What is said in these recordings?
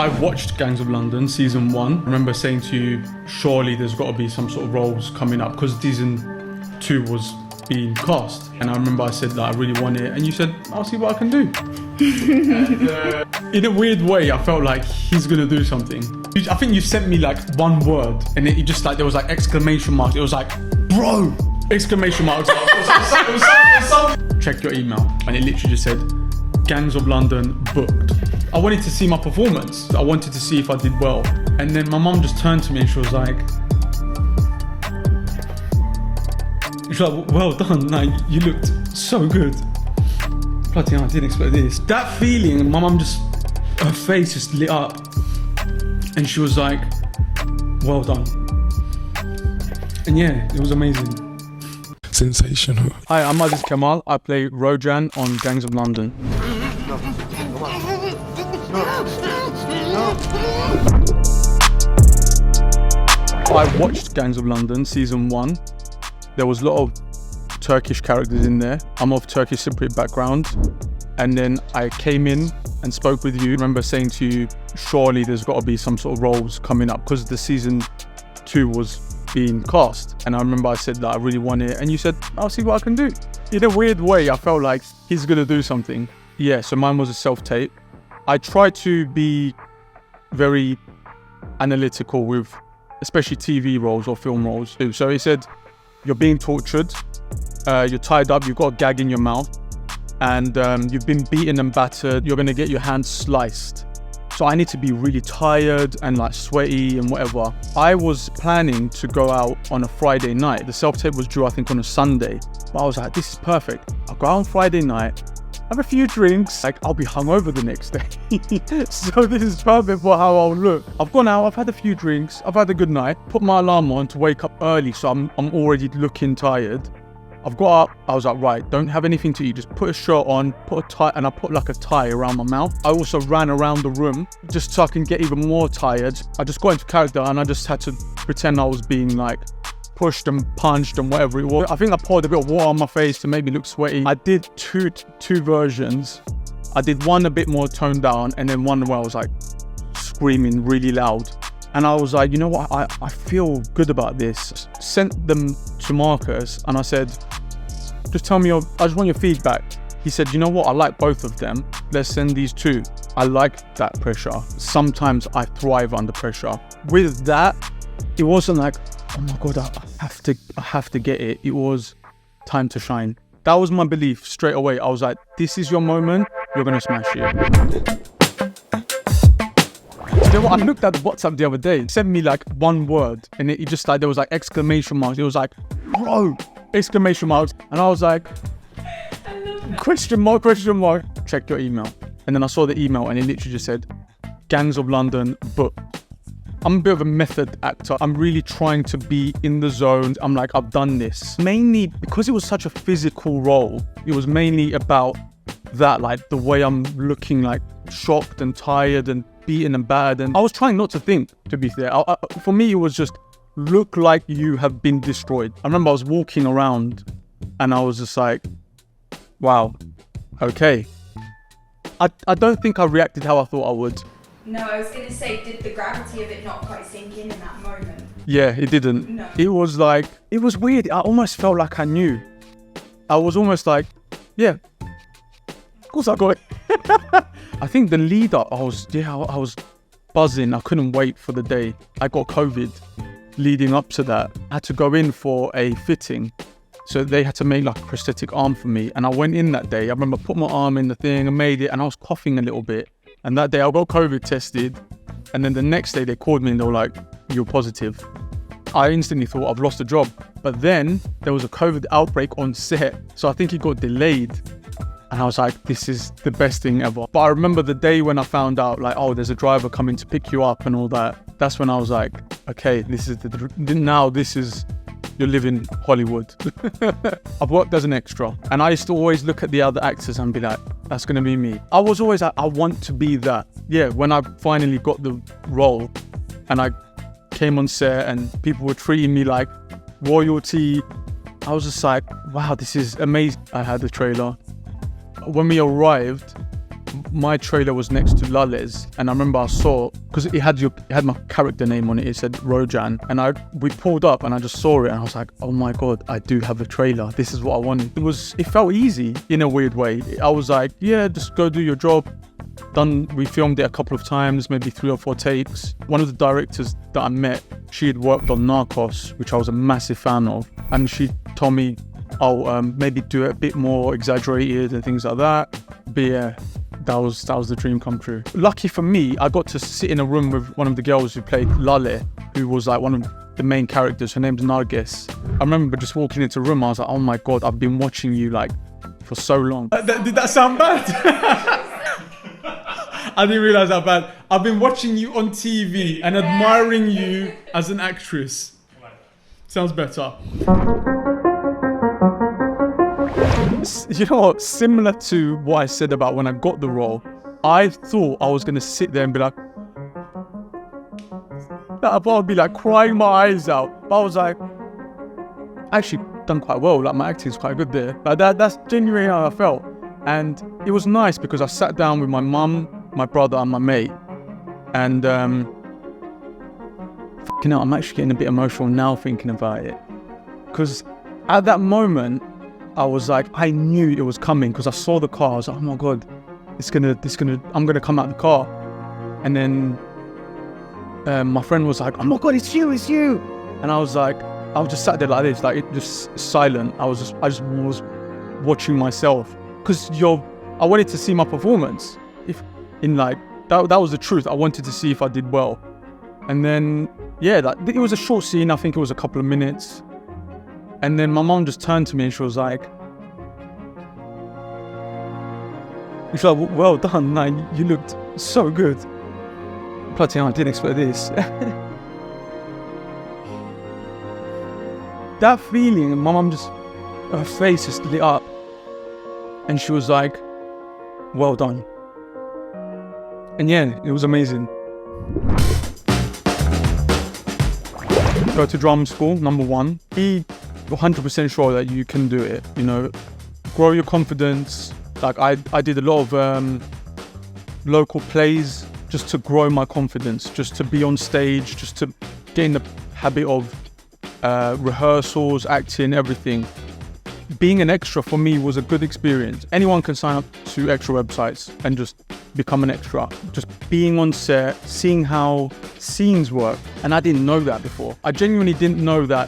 I watched Gangs of London season 1. I remember saying to you, surely there's got to be some sort of roles coming up because season 2 was being cast. And I remember I said that I really want it, and you said, I'll see what I can do. And, in a weird way, I felt like he's gonna do something. I think you sent me like one word, and it just like there was like exclamation marks. It was like, bro! Exclamation marks. Check your email, and it literally just said, Gangs of London booked. I wanted to see my performance. I wanted to see if I did well. And then my mum just turned to me and she was like, well done, like, you looked so good. Bloody hell, I didn't expect this. That feeling, my mum just, her face just lit up. And she was like, well done. And yeah, it was amazing. Sensational. Hi, I'm Aziz Kemal. I play Rojan on Gangs of London. I watched Gangs of London season 1. There was a lot of Turkish characters in there. I'm of Turkish Cypriot background. And then I came in and spoke with you. I remember saying to you, surely there's got to be some sort of roles coming up because the season 2 was being cast. And I remember I said that I really want it. And you said, I'll see what I can do. In a weird way, I felt like he's going to do something. Yeah, so mine was a self-tape. I tried to be very analytical with especially TV roles or film roles too. So he said, you're being tortured, you're tied up, you've got a gag in your mouth, and you've been beaten and battered, you're gonna get your hands sliced. So I need to be really tired and like sweaty and whatever. I was planning to go out on a Friday night. The self-tape was due, I think, on a Sunday. But I was like, this is perfect. I'll go out on Friday night, have a few drinks, like I'll be hungover the next day. So this is perfect for how I'll look. I've gone out, I've had a few drinks, I've had a good night, put my alarm on to wake up early, so I'm already looking tired. I've got up, I was like, right, don't have anything to eat, just put a shirt on, put a tie, and I put like a tie around my mouth. I also ran around the room just so I can get even more tired. I just got into character and I just had to pretend I was being like pushed and punched and whatever it was. I think I poured a bit of water on my face to make me look sweaty. I did two versions. I did one a bit more toned down and then one where I was like screaming really loud. And I was like, you know what, I feel good about this. Sent them to Marcus and I said, just tell me, I just want your feedback. He said, you know what, I like both of them. Let's send these 2. I like that pressure. Sometimes I thrive under pressure. With that, it wasn't like, oh my God, I have to get it. It was time to shine. That was my belief straight away. I was like, this is your moment, you're gonna smash it. You know what? I looked at WhatsApp the other day. It sent me like one word and it just like, there was like exclamation marks. It was like, bro, exclamation marks. And I was like, question mark. Check your email. And then I saw the email and it literally just said, Gangs of London booked. I'm a bit of a method actor. I'm really trying to be in the zone. I'm like, I've done this. Mainly because it was such a physical role. It was mainly about that, like the way I'm looking like shocked and tired and beaten and bad. And I was trying not to think, to be fair. For me, it was just look like you have been destroyed. I remember I was walking around and I was just like, wow, okay. I don't think I reacted how I thought I would. No, I was going to say, did the gravity of it not quite sink in that moment? Yeah, it didn't. No. It was like, it was weird. I almost felt like I knew. I was almost like, yeah, of course I got it. I think the lead up, I was buzzing. I couldn't wait for the day. I got COVID leading up to that. I had to go in for a fitting. So they had to make like a prosthetic arm for me. And I went in that day. I remember put my arm in the thing and made it and I was coughing a little bit. And that day I got COVID tested. And then the next day they called me and they were like, you're positive. I instantly thought I've lost a job. But then there was a COVID outbreak on set. So I think it got delayed. And I was like, this is the best thing ever. But I remember the day when I found out like, oh, there's a driver coming to pick you up and all that. That's when I was like, okay, this is you're living Hollywood. I've worked as an extra. And I used to always look at the other actors and be like, that's going to be me. I was always like, I want to be that. Yeah, when I finally got the role and I came on set and people were treating me like royalty, I was just like, wow, this is amazing. I had the trailer. When we arrived, my trailer was next to Lale's, and I remember I saw, because it had my character name on it. It said Rojan, and we pulled up, and I just saw it, and I was like, oh my god, I do have a trailer. This is what I wanted. It felt easy in a weird way. I was like, yeah, just go do your job. Done. We filmed it a couple of times, maybe 3 or 4 takes. One of the directors that I met, she had worked on Narcos, which I was a massive fan of, and she told me, I'll maybe do it a bit more exaggerated and things like that. But yeah, that was the dream come true. Lucky for me, I got to sit in a room with one of the girls who played Lale, who was like one of the main characters. Her name's Nargis. I remember just walking into the room, I was like, oh my god, I've been watching you like for so long. Did that sound bad? I didn't realize how bad. I've been watching you on TV and admiring you as an actress. Sounds better. You know what? Similar to what I said about when I got the role, I thought I was going to sit there and be like, I would be like crying my eyes out. But I was like, I actually done quite well. Like my acting is quite good there. Like that's genuinely how I felt. And it was nice because I sat down with my mum, my brother and my mate. And fucking hell, I'm actually getting a bit emotional now thinking about it. Because at that moment, I was like, I knew it was coming because I saw the car. I was like, oh my god, I'm gonna come out the car. And then my friend was like, oh my god, it's you. And I was just sat there like this, like it just silent. I just was watching myself because I wanted to see my performance. That was the truth. I wanted to see if I did well. And then yeah, it was a short scene. I think it was a couple of minutes. And then my mom just turned to me and she was like, well done, like, you looked so good. Bloody hell, I didn't expect this. That feeling, my mom her face just lit up. And she was like, well done. And yeah, it was amazing. Go to drama school, number 1. Be 100% sure that you can do it, grow your confidence. Like I did a lot of local plays just to grow my confidence, just to be on stage, just to get in the habit of rehearsals, acting, everything. Being an extra for me was a good experience. Anyone can sign up to extra websites and just become an extra. Just being on set, seeing how scenes work. And I didn't know that before. I genuinely didn't know that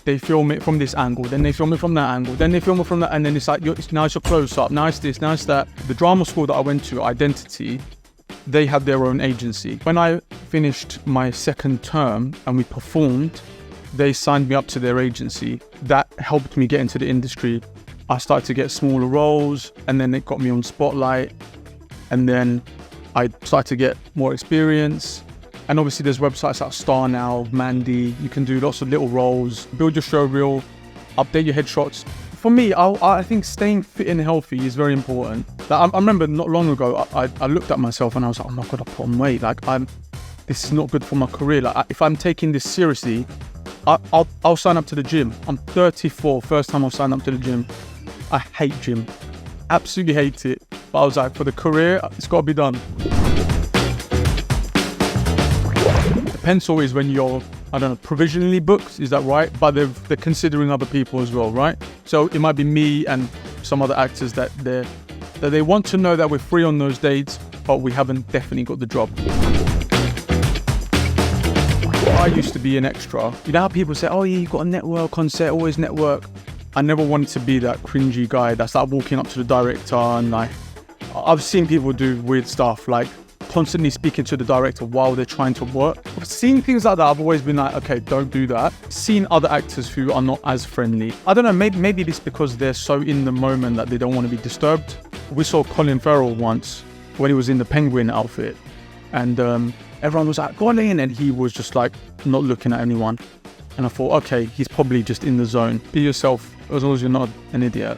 they film it from this angle, then they film it from that angle, then they film it from that, and then it's like, now it's your close-up, now it's this, now it's that. The drama school that I went to, Identity, they had their own agency. When I finished my 2nd term and we performed, they signed me up to their agency. That helped me get into the industry. I started to get smaller roles, and then it got me on Spotlight, and then I started to get more experience. And obviously there's websites like Star Now, Mandy. You can do lots of little roles, build your show reel, update your headshots. For me, I think staying fit and healthy is very important. Like, I remember not long ago, I looked at myself and I was like, oh my god, I put on weight. Like this is not good for my career. Like if I'm taking this seriously, I'll sign up to the gym. I'm 34, first time I've signed up to the gym. I hate gym, absolutely hate it. But I was like, for the career, it's got to be done. The pencil is when you're, provisionally booked, is that right? But they're considering other people as well, right? So it might be me and some other actors that they want to know that we're free on those dates, but we haven't definitely got the job. I used to be an extra. You know how people say, oh yeah, you've got a network on set, always network. I never wanted to be that cringy guy that's like walking up to the director and like, I've seen people do weird stuff, like constantly speaking to the director while they're trying to work. I've seen things like that. I've always been like, okay, don't do that. Seen other actors who are not as friendly. I don't know, maybe it's because they're so in the moment that they don't want to be disturbed. We saw Colin Farrell once when he was in the penguin outfit, and everyone was like, Colin, and he was just like not looking at anyone. And I thought, okay, he's probably just in the zone. Be yourself as long as you're not an idiot.